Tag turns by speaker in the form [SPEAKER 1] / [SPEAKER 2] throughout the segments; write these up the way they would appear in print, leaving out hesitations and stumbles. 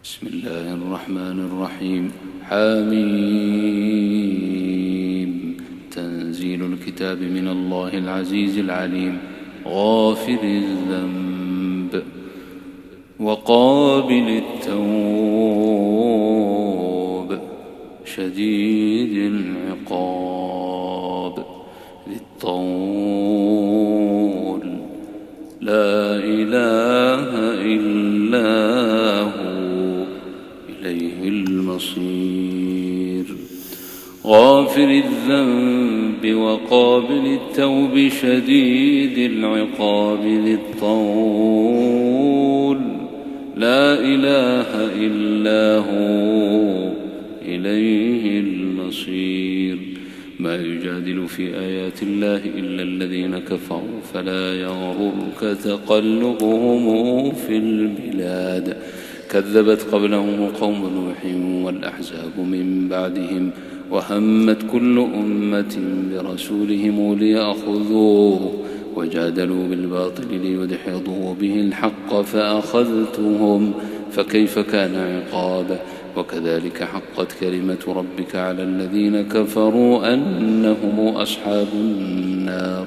[SPEAKER 1] بسم الله الرحمن الرحيم. حميم. تنزيل الكتاب من الله العزيز العليم، غافر الذنب وقابل التوب شديد العقاب ذي الطول، لا إله إلا هو إليه المصير. غافر الذنب وقابل التوب شديد العقاب ذي الطول، لا إله إلا هو إليه المصير. ما يجادل في آيات الله إلا الذين كفروا فلا يغررك تقلبهم في البلاد. كذبت قبلهم قوم نوح والأحزاب من بعدهم، وهمت كل أمة برسولهم ليأخذوه، وجادلوا بالباطل ليدحضوا به الحق فأخذتهم، فكيف كان عقاب. وكذلك حقت كلمة ربك على الذين كفروا أنهم أصحاب النار.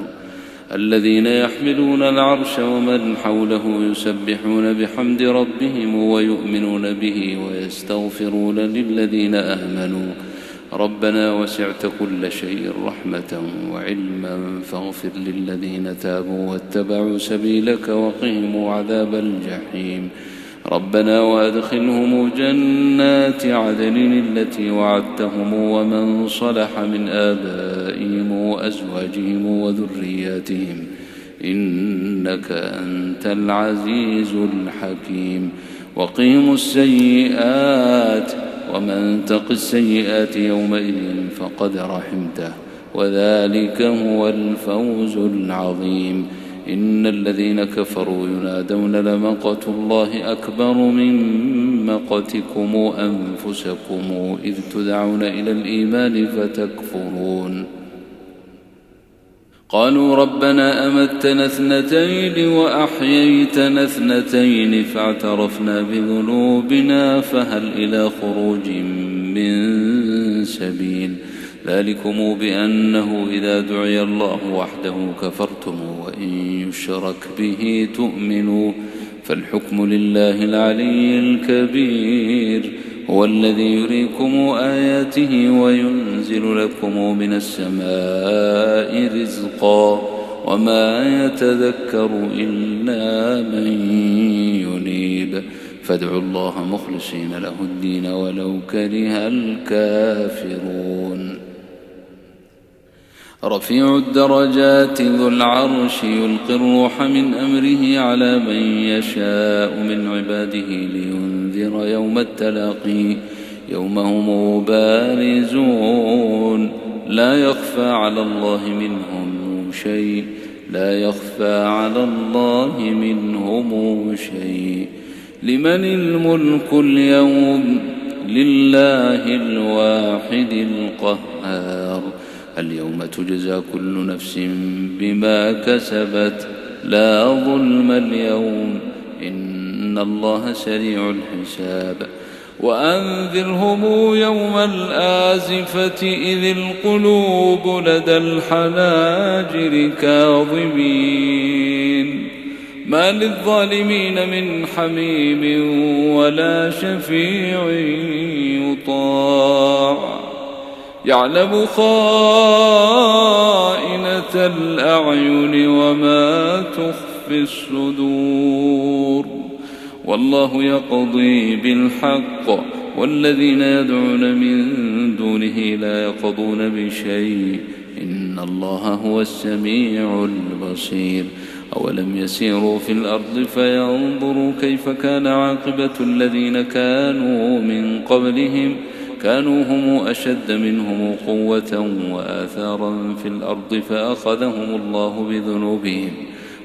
[SPEAKER 1] الذين يحملون العرش ومن حوله يسبحون بحمد ربهم ويؤمنون به ويستغفرون للذين آمنوا ربنا وسعت كل شيء رحمة وعلما فاغفر للذين تابوا واتبعوا سبيلك وقهم عذاب الجحيم. ربنا وأدخلهم جنات عدن التي وعدتهم ومن صلح من آبائهم وأزواجهم وذرياتهم إنك أنت العزيز الحكيم. وقهم السيئات ومن تق السيئات يومئذ فقد رحمته وذلك هو الفوز العظيم. إن الذين كفروا ينادون لمقت الله أكبر من مقتكم أنفسكم إذ تدعون إلى الإيمان فتكفرون. قالوا ربنا أمتنا اثنتين وأحييتنا اثنتين فاعترفنا بذنوبنا فهل إلى خروج من سبيل. ذلكم بأنه إذا دعي الله وحده كفرتم وإن يشرك به تؤمنوا فالحكم لله العلي الكبير. هو الذي يريكم آياته وينزل لكم من السماء رزقا وما يتذكر إلا من ينيب. فادعوا الله مخلصين له الدين ولو كره الكافرون. رفيع الدرجات ذو العرش يلقي الروح من أمره على من يشاء من عباده لينذر يوم التلاقي يوم هم بارزون لا يخفى على الله منهم شيء لمن الملك اليوم لله الواحد القهار. اليوم تجزى كل نفس بما كسبت لا ظلم اليوم إن الله سريع الحساب. وأنذرهم يوم الآزفة إذ القلوب لدى الحناجر كاظمين ما للظالمين من حميم ولا شفيع يطاع يعلم خائنة الأعين وما تخفي الصدور. والله يقضي بالحق والذين يدعون من دونه لا يقضون بشيء إن الله هو السميع البصير. أولم يسيروا في الأرض فينظروا كيف كان عاقبة الذين كانوا من قبلهم كانوا هم أشد منهم قوة وآثارا في الأرض فأخذهم الله بذنوبهم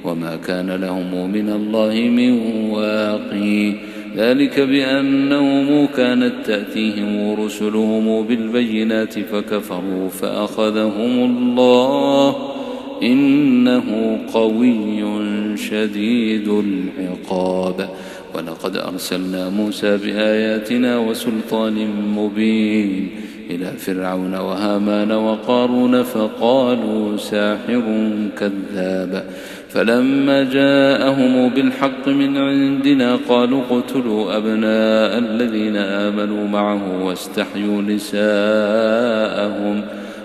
[SPEAKER 1] وما كان لهم من الله من واقي. ذلك بأنهم كانت تأتيهم رسلهم بالبينات فكفروا فأخذهم الله إنه قوي شديد العقاب. ولقد أرسلنا موسى بآياتنا وسلطان مبين إلى فرعون وهامان وقارون فقالوا ساحر كذاب فلما جاءهم بالحق من عندنا قالوا اقتلوا أبناء الذين آمنوا معه واستحيوا نساءهم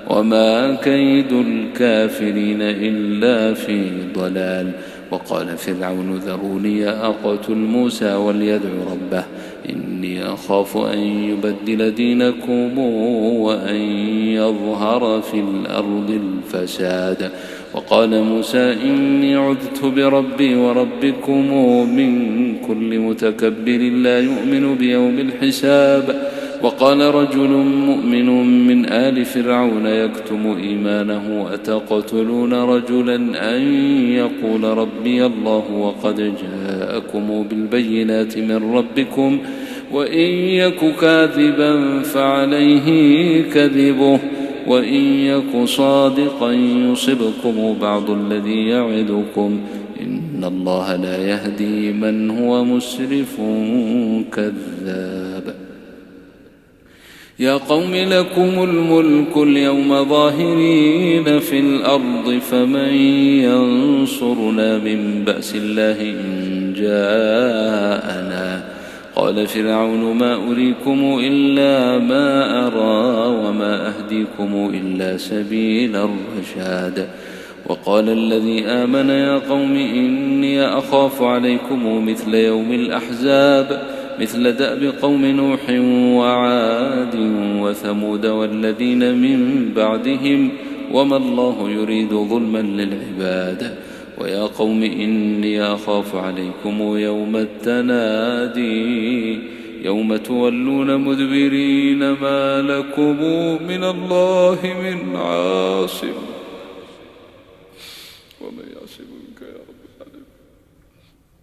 [SPEAKER 1] وما كيد الكافرين إلا في ضلال. وقال فرعون ذروني أقتل موسى وليدع ربه إني أخاف أن يبدل دينكم وأن يظهر في الأرض الفساد. وقال موسى إني عذت بربي وربكم من كل متكبر لا يؤمن بيوم الحساب. وقال رجل مؤمن من آل فرعون يكتم إيمانه أتقتلون رجلا أن يقول ربي الله وقد جاءكم بالبينات من ربكم وإن يك كاذبا فعليه كذبه وإن يك صادقا يصبكم بعض الذي يعدكم إن الله لا يهدي من هو مسرف كذاب. يا قوم لكم الملك اليوم ظاهرين في الأرض فمن ينصرنا من بأس الله إن جاءنا. قال فرعون ما أريكم إلا ما أرى وما أهديكم إلا سبيل الرشاد. وقال الذي آمن يا قوم إني أخاف عليكم مثل يوم الأحزاب مثل دأب قوم نوح وعاد وثمود والذين من بعدهم وما الله يريد ظلما للعباد. ويا قوم إني أخاف عليكم يوم التنادي يوم تولون مدبرين ما لكم من الله من عاصم ومن يعصمك يا رب العالمين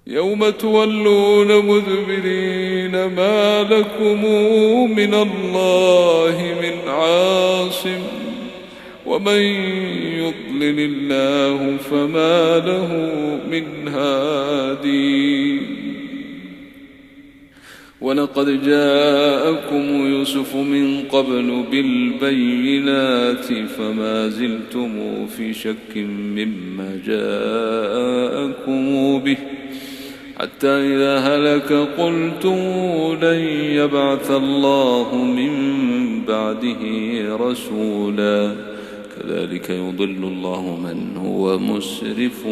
[SPEAKER 1] يوم تولون مدبرين ما لكم من الله من عاصم ومن يضلل الله فما له من هادي. ولقد جاءكم يوسف من قبل بالبينات فما زلتم في شك مما جاءكم به حتى إذا هلك قلتم لن يبعث الله من بعده رسولا كذلك يضل الله من هو مسرف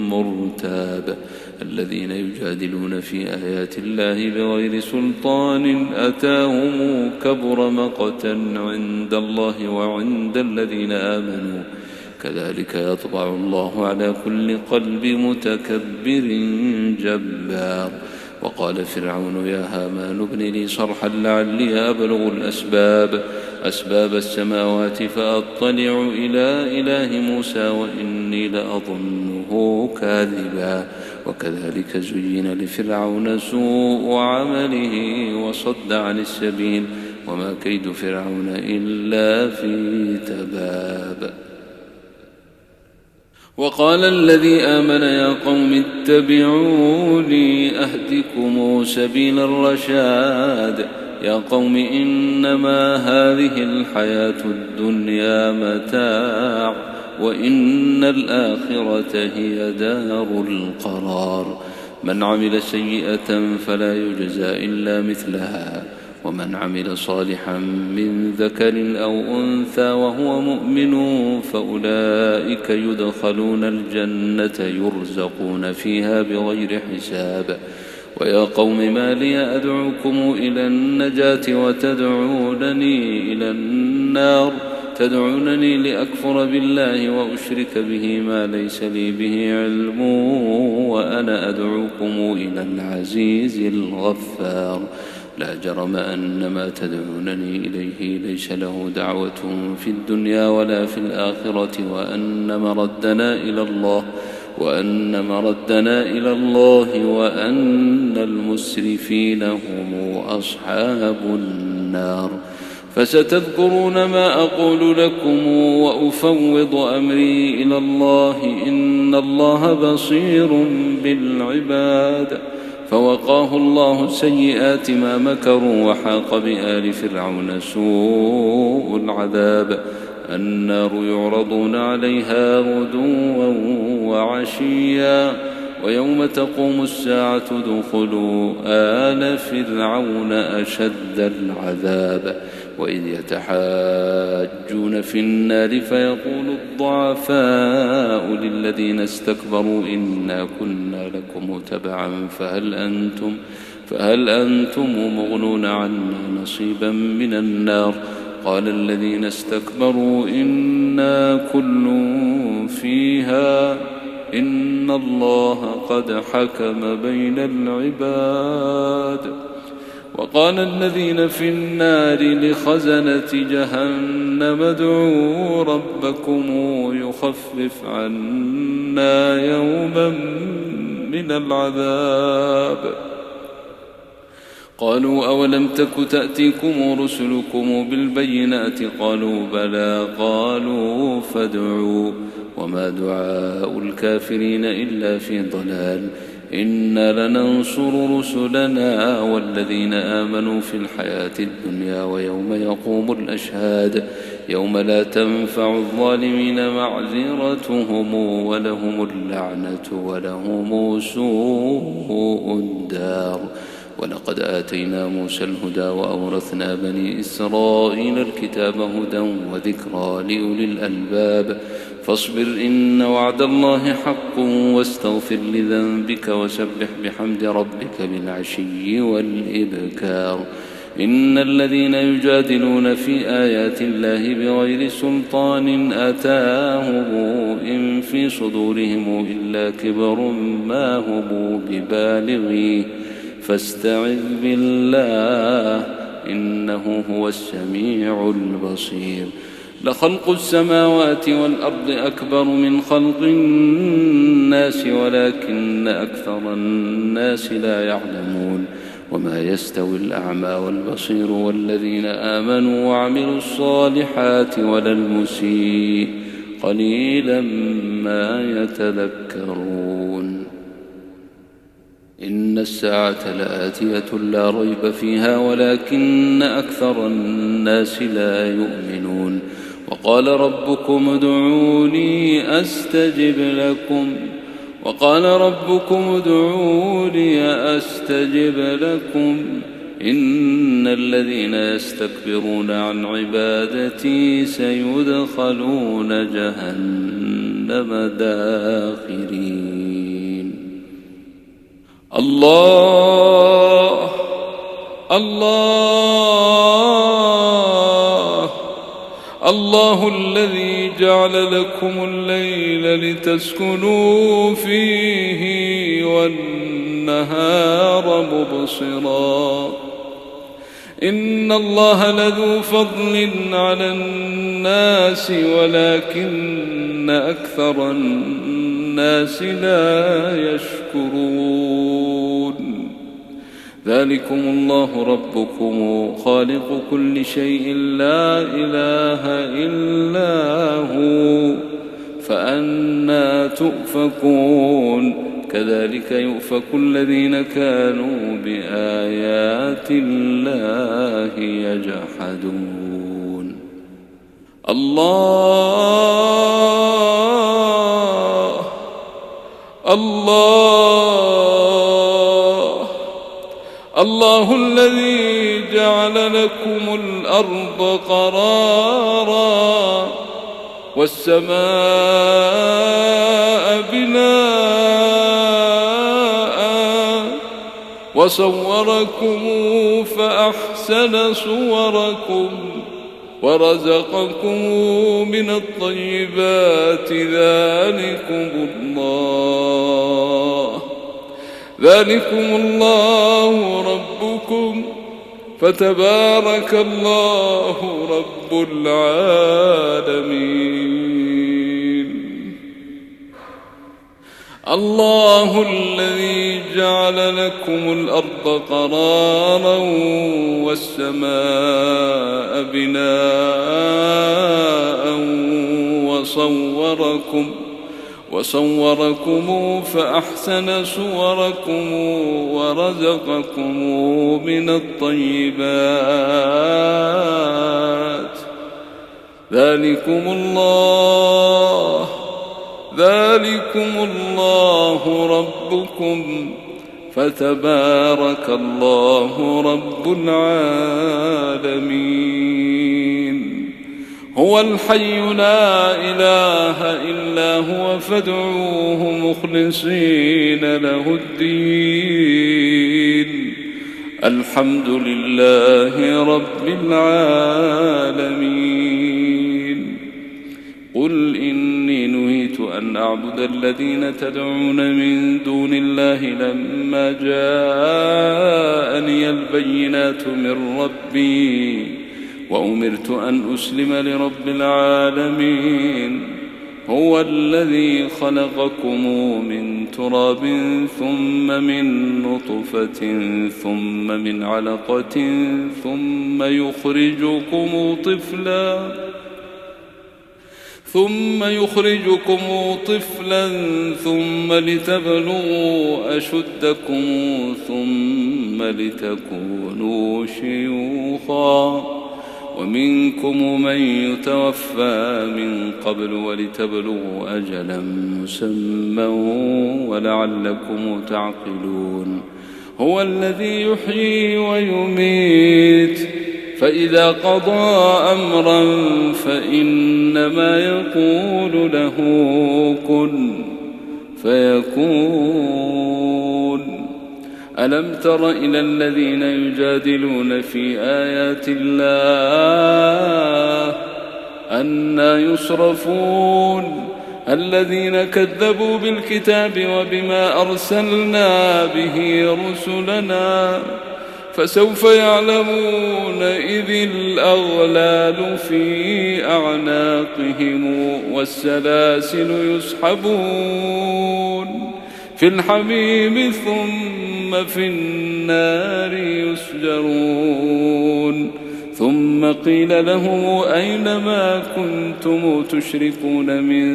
[SPEAKER 1] مرتاب. الذين يجادلون في آيات الله بغير سلطان أتاهم كبر مقتا عند الله وعند الذين آمنوا كذلك يطبع الله على كل قلب متكبر جبار. وقال فرعون يا هامان ابن لي صرحا لعلي أبلغ أسباب السماوات فأطلع إلى إله موسى وإني لأظنه كاذبا. وكذلك زين لفرعون سوء عمله وصد عن السبيل وما كيد فرعون إلا في تباب. وقال الذي آمن يا قوم اتبعوني أهدكم سبيل الرشاد. يا قوم إنما هذه الحياة الدنيا متاع وإن الآخرة هي دار القرار. من عمل سيئة فلا يجزى إلا مثلها ومن عمل صالحا من ذكر أو أنثى وهو مؤمن فأولئك يدخلون الجنة يرزقون فيها بغير حساب. ويا قوم ما لي أدعوكم إلى النجاة وتدعونني إلى النار تدعونني لأكفر بالله وأشرك به ما ليس لي به علم وأنا أدعوكم إلى العزيز الغفار. لا جرم أن ما تدعونني إليه ليس له دعوة في الدنيا ولا في الآخرة وأن مردنا إلى الله وأن المسرفين هم أصحاب النار. فستذكرون ما أقول لكم وأفوض أمري إلى الله إن الله بصير بالعباد. فوقاه الله سيئات ما مكروا وحاق بآل فرعون سوء العذاب. النار يعرضون عليها غدوا وعشيا ويوم تقوم الساعة ادخلوا آل فرعون أشد العذاب. وإذ يتحاجون في النار فيقول الضعفاء للذين استكبروا إنا كنا لكم تبعا فهل أنتم مغنون عنا نصيبا من النار. قال الذين استكبروا إنا كل فيها إن الله قد حكم بين العباد. وقال الذين في النار لخزنة جهنم ادعوا ربكم يخفف عنا يوما من العذاب. قالوا أولم تك تأتيكم رسلكم بالبينات قالوا بلى قالوا فادعوا وما دعاء الكافرين إلا في ضلال. إنا لننصر رسلنا والذين آمنوا في الحياة الدنيا ويوم يقوم الأشهاد يوم لا تنفع الظالمين معذرتهم ولهم اللعنة ولهم سوء الدار. ولقد آتينا موسى الهدى وأورثنا بني إسرائيل الكتاب هدى وذكرى لأولي الألباب. فاصبر إن وعد الله حق واستغفر لذنبك وسبح بحمد ربك بالعشي والإبكار. إن الذين يجادلون في آيات الله بغير سلطان أتاهم إن في صدورهم إلا كبر ما هم ببالغيه فاستعذ بالله إنه هو السميع البصير. لخلق السماوات والأرض أكبر من خلق الناس ولكن أكثر الناس لا يعلمون. وما يستوي الأعمى والبصير والذين آمنوا وعملوا الصالحات ولا المسيء قليلا ما يتذكرون. إن الساعة لآتية لا ريب فيها ولكن أكثر الناس لا يؤمنون. وقال ربكم ادعوني أستجب لكم إن الذين يستكبرون عن عبادتي سيدخلون جهنم داخرين. الله الله الله الذي جعل لكم الليل لتسكنوا فيه والنهار مبصرا إن الله لذو فضل على الناس ولكن أكثر الناس لا يشكرون. ذلكم الله ربكم خالق كل شيء لا إله إلا هو فأنى تؤفكون. كذلك يؤفك الذين كانوا بآيات الله يجحدون. الله الله الله الذي جعل لكم الأرض قرارا والسماء بناء وصوركم فأحسن صوركم ورزقكم من الطيبات ذلكم الله ربكم فتبارك الله رب العالمين. الله الذي جعل لكم الأرض قرارا والسماء بناء وصوركم فأحسن صوركم ورزقكم من الطيبات. ذلكم الله ربكم فتبارك الله رب العالمين. هو الحي لا إله إلا هو فادعوه مخلصين له الدين. الحمد لله رب العالمين. قل إني نهيت أن أعبد الذين تدعون من دون الله لما جاءني البينات من ربي وأمرت أن أسلم لرب العالمين. هو الذي خلقكم من تراب ثم من نطفة ثم من علقة ثم يخرجكم طفلا ثم لتبلغوا أشدكم ثم لتكونوا شيوخا ومنكم من يتوفى من قبل ولتبلغوا أجلا مسمى ولعلكم تعقلون. هو الذي يحيي ويميت فإذا قضى أمرا فإنما يقول له كن فيكون. ألم تر إلى الذين يجادلون في آيات الله أنى يصرفون الذين كذبوا بالكتاب وبما أرسلنا به رسلنا فسوف يعلمون إذ الأغلال في أعناقهم والسلاسل يسحبون في الحميم ثم في النار يسجرون. ثم قيل لهم أين ما كنتم تشركون من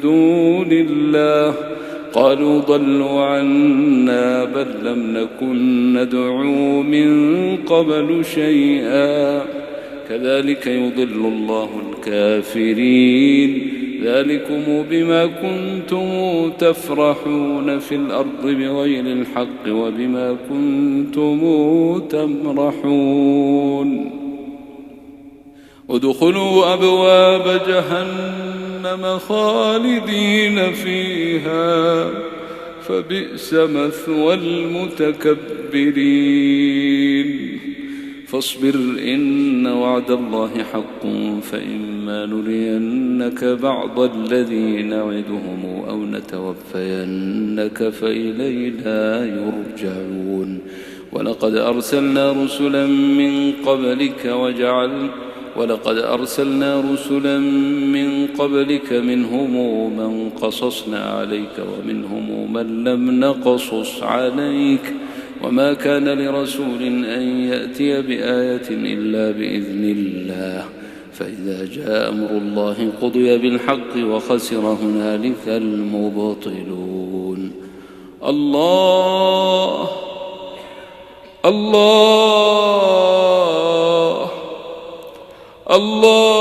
[SPEAKER 1] دون الله قالوا ضلوا عنا بل لم نكن ندعو من قبل شيئا كذلك يضل الله الكافرين. ذلكم بما كنتم تفرحون في الأرض بغير الحق وبما كنتم تمرحون. ادخلوا أبواب جهنم خالدين فيها فبئس مثوى المتكبرين. فاصبر إن وعد الله حق فإما نرينك بعض الذي نعدهم أو نتوفينك فإلينا يرجعون. ولقد أرسلنا رسلا من قبلك منهم من قصصنا عليك ومنهم من لم نقصص عليك وما كان لرسول أن يأتي بآية إلا بإذن الله فإذا جاء أمر الله قضي بالحق وخسر هنالك المبطلون. الله الله الله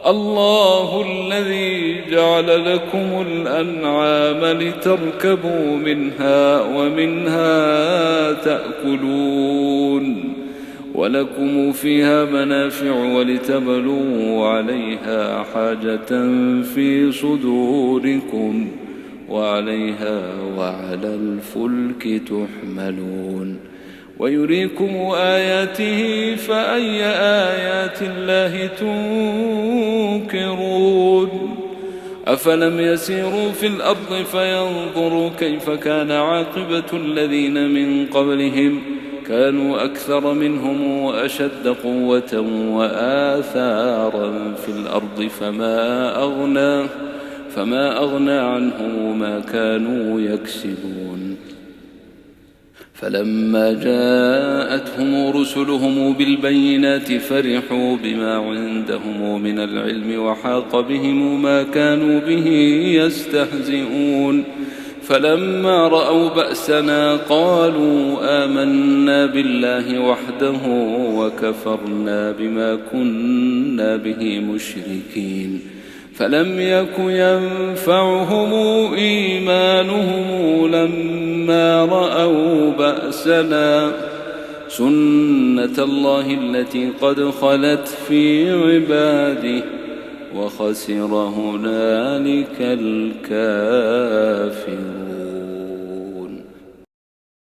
[SPEAKER 1] الله الذي جعل لكم الأنعام لتركبوا منها ومنها تأكلون ولكم فيها منافع ولتبلغوا عليها حاجة في صدوركم وعليها وعلى الفلك تحملون ويريكم آياته فأي آيات الله تنكرون. أفلم يسيروا في الأرض فينظروا كيف كان عاقبة الذين من قبلهم كانوا أكثر منهم وأشد قوة وآثارا في الأرض فما أغنى عنهم ما كانوا يكسبون. فلما جاءتهم رسلهم بالبينات فرحوا بما عندهم من العلم وحاق بهم ما كانوا به يستهزئون فلما رأوا بأسنا قالوا آمنا بالله وحده وكفرنا بما كنا به مشركين فلم يك ينفعهم إيمانهم لما رأوا بأسنا سنة الله التي قد خلت في عباده وخسر هنالك الكافرون.